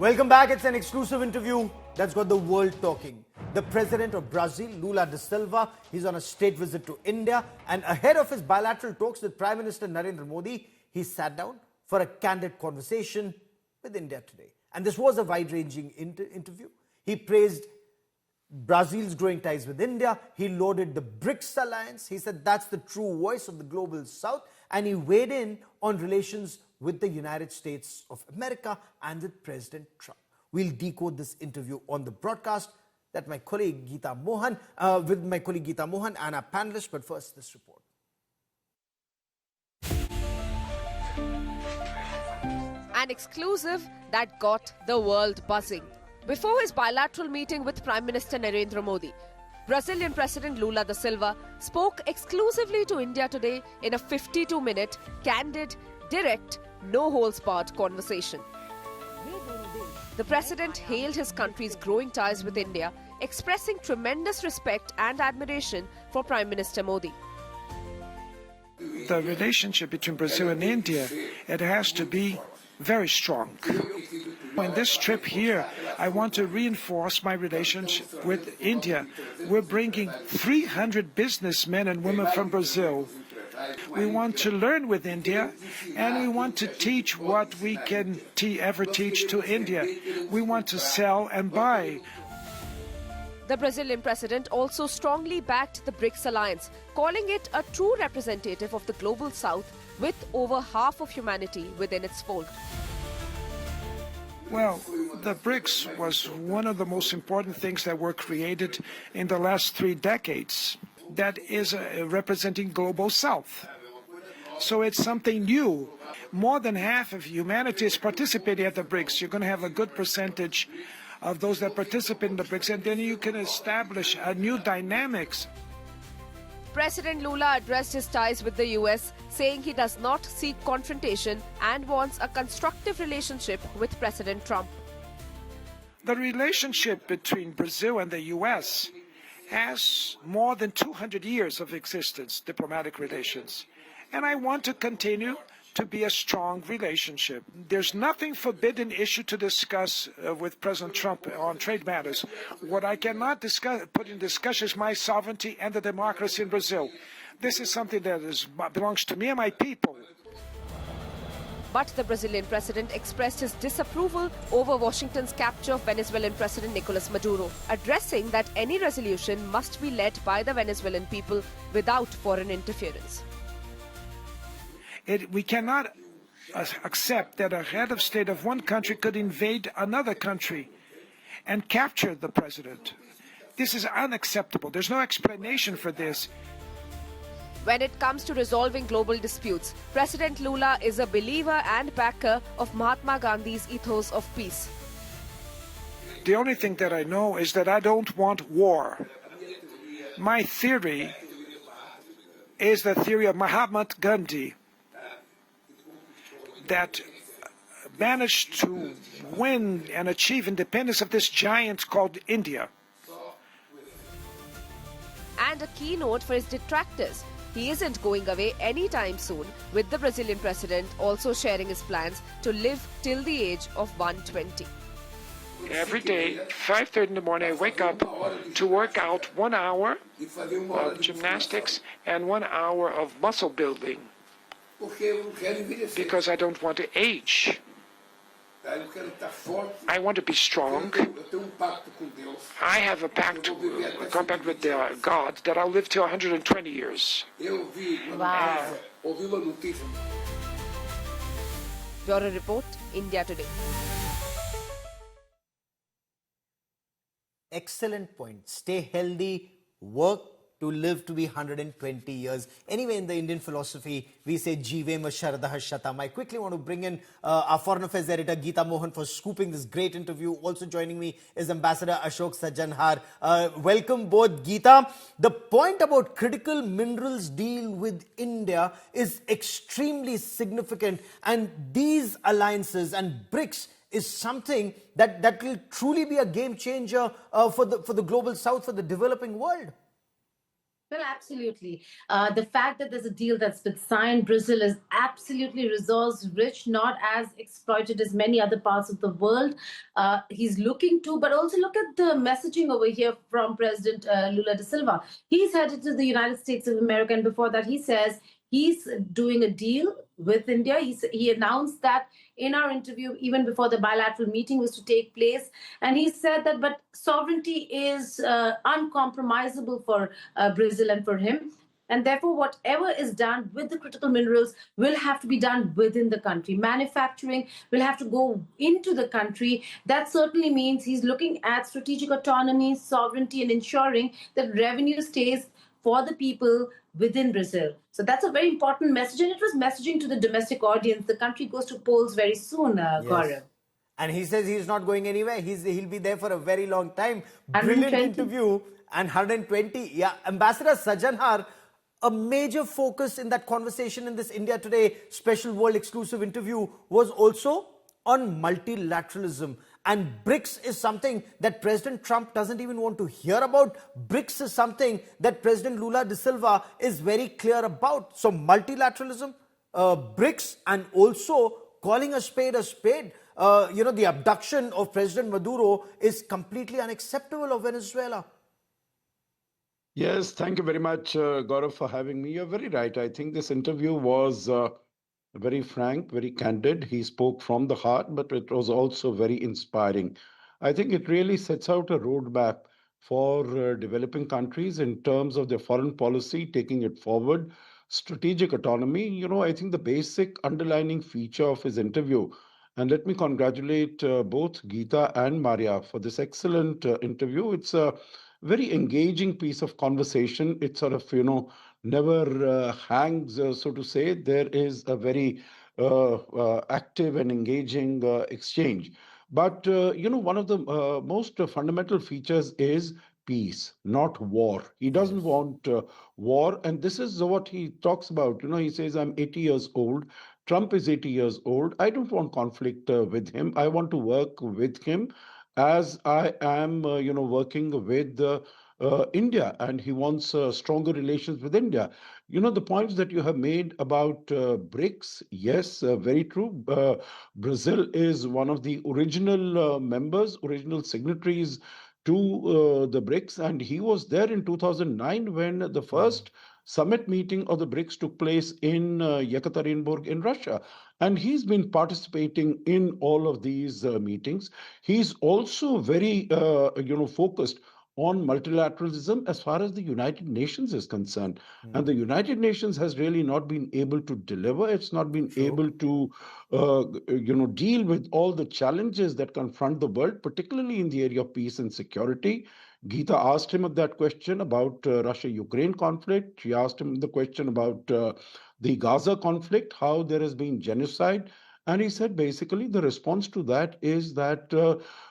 Welcome back. It's an exclusive interview that's got the world talking. The president of Brazil, Lula da Silva, he's on a state visit to India. And ahead of his bilateral talks with Prime Minister Narendra Modi, he sat down for a candid conversation with India today. And this was a wide-ranging interview. He praised Brazil's growing ties with India. He lauded the BRICS alliance. He said that's the true voice of the global south. And he weighed in on relations with the United States of America and with President Trump. We'll decode this interview on the broadcast with my colleague Geeta Mohan and our panelists. But first, this report. An exclusive that got the world buzzing. Before his bilateral meeting with Prime Minister Narendra Modi, Brazilian President Lula da Silva spoke exclusively to India today in a 52-minute, candid, direct, no-holds-barred conversation. The president hailed his country's growing ties with India, expressing tremendous respect and admiration for Prime Minister Modi. The relationship between Brazil and India, it has to be very strong. In this trip here, I want to reinforce my relationship with India. We're bringing 300 businessmen and women from Brazil. We want to learn with India, and we want to teach what we can ever teach to India. We want to sell and buy. The Brazilian president also strongly backed the BRICS alliance, calling it a true representative of the global south with over half of humanity within its fold. Well, the BRICS was one of the most important things that were created in the last 3 decades. That is representing global south. So it's something new. More than half of humanity is participating at the BRICS. You're going to have a good percentage of those that participate in the BRICS, and then you can establish a new dynamics. President Lula addressed his ties with the US, saying he does not seek confrontation and wants a constructive relationship with President Trump. The relationship between Brazil and the US has more than 200 years of existence, diplomatic relations. And I want to continue to be a strong relationship. There's nothing forbidden issue to discuss with President Trump on trade matters. What I cannot put in discussion is my sovereignty and the democracy in Brazil. This is something that belongs to me and my people. But the Brazilian president expressed his disapproval over Washington's capture of Venezuelan President Nicolas Maduro, addressing that any resolution must be led by the Venezuelan people without foreign interference. We cannot accept that a head of state of one country could invade another country and capture the president. This is unacceptable. There's no explanation for this. When it comes to resolving global disputes, President Lula is a believer and backer of Mahatma Gandhi's ethos of peace. The only thing that I know is that I don't want war. My theory is the theory of Mahatma Gandhi that managed to win and achieve independence of this giant called India. And a keynote for his detractors. He isn't going away anytime soon, with the Brazilian president also sharing his plans to live till the age of 120. Every day, 5:30 in the morning, I wake up to work out 1 hour of gymnastics and 1 hour of muscle building, because I don't want to age. I want to be strong. I have a compact with God that I'll live till 120 years. Wow. Bureau Report, India Today. Excellent point. Stay healthy, work to live to be 120 years. Anyway, in the Indian philosophy, we say Jeevem Sharadaha Shatam. I quickly want to bring in our Foreign Affairs editor, Geeta Mohan, for scooping this great interview. Also joining me is Ambassador Ashok Sajjanhar. Welcome both, Geeta. The point about critical minerals deal with India is extremely significant. And these alliances and BRICS is something that will truly be a game changer for the global south, for the developing world. Well, absolutely. The fact that there's a deal that's been signed, Brazil is absolutely resource rich, not as exploited as many other parts of the world. He's looking to, but also look at the messaging over here from President Lula da Silva. He's headed to the United States of America, and before that, he says he's doing a deal with India. He announced that in our interview, even before the bilateral meeting was to take place. And he said that, but sovereignty is uncompromisable for Brazil and for him. And therefore, whatever is done with the critical minerals will have to be done within the country. Manufacturing will have to go into the country. That certainly means he's looking at strategic autonomy, sovereignty, and ensuring that revenue stays for the people within Brazil. So that's a very important message. And it was messaging to the domestic audience. The country goes to polls very soon, Gaurav. And he says he's not going anywhere. He'll be there for a very long time. Brilliant 120. interview. And 120. Yeah, Ambassador Sajanhar, a major focus in that conversation in this India Today special world exclusive interview was also on multilateralism. And BRICS is something that President Trump doesn't even want to hear about. BRICS is something that President Lula da Silva is very clear about. So multilateralism, BRICS, and also calling a spade a spade. The abduction of President Maduro is completely unacceptable of Venezuela. Yes, thank you very much, Gaurav, for having me. You're very right. I think this interview was very frank, very candid. He spoke from the heart, but it was also very inspiring. I think it really sets out a roadmap for developing countries in terms of their foreign policy, taking it forward, strategic autonomy. I think the basic underlining feature of his interview, and let me congratulate both Geeta and Maria for this excellent interview. It's a very engaging piece of conversation. It sort of, never hangs, so to say. There is a very active and engaging exchange. But, one of the most fundamental features is peace, not war. He doesn't want war. And this is what he talks about. He says, I'm 80 years old. Trump is 80 years old. I don't want conflict with him. I want to work with him as I am, working with India, and he wants stronger relations with India. The points that you have made about BRICS, yes, very true. Brazil is one of the original members, original signatories to the BRICS, and he was there in 2009 when the first summit meeting of the BRICS took place in Yekaterinburg in Russia. And he's been participating in all of these meetings. He's also very, focused on multilateralism as far as the United Nations is concerned. And the United Nations has really not been able to deliver. It's not been able to, deal with all the challenges that confront the world, particularly in the area of peace and security. Geeta asked him that question about Russia-Ukraine conflict. She asked him the question about the Gaza conflict, how there has been genocide. And he said basically the response to that is that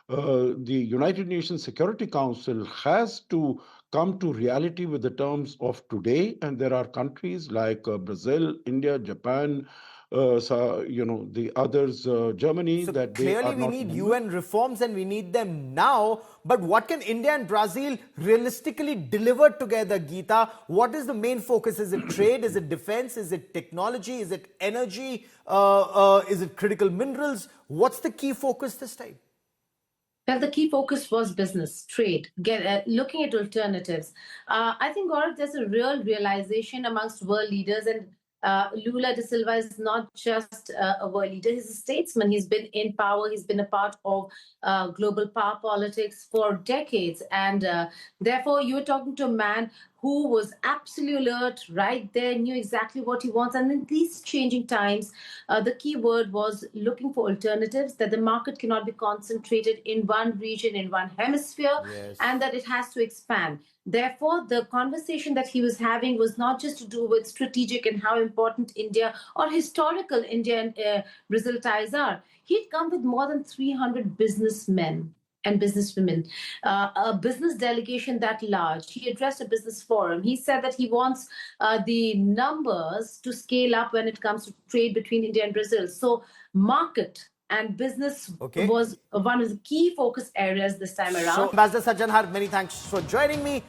the United Nations Security Council has to come to reality with the terms of today. And there are countries like Brazil, India, Japan, the others, Germany, So that they clearly are we not need members. UN reforms and we need them now. But what can India and Brazil realistically deliver together, Geeta? What is the main focus? Is it trade? Is it defense? Is it technology? Is it energy? Is it critical minerals? What's the key focus this time? Well, the key focus was business, trade, looking at alternatives. I think, Gaurav, there's a real realization amongst world leaders, and Lula da Silva is not just a world leader, he's a statesman. He's been in power, he's been a part of global power politics for decades. And therefore, you're talking to a man who was absolutely alert, right there, knew exactly what he wants. And in these changing times, the key word was looking for alternatives, that the market cannot be concentrated in one region, in one hemisphere, and that it has to expand. Therefore, the conversation that he was having was not just to do with strategic and how important India or historical India and Brazil ties are. He'd come with more than 300 businessmen and businesswomen, a business delegation that large. He addressed a business forum. He said that he wants the numbers to scale up when it comes to trade between India and Brazil. So market and business was one of the key focus areas this time around. So, Ambassador Sajanhar, many thanks for joining me.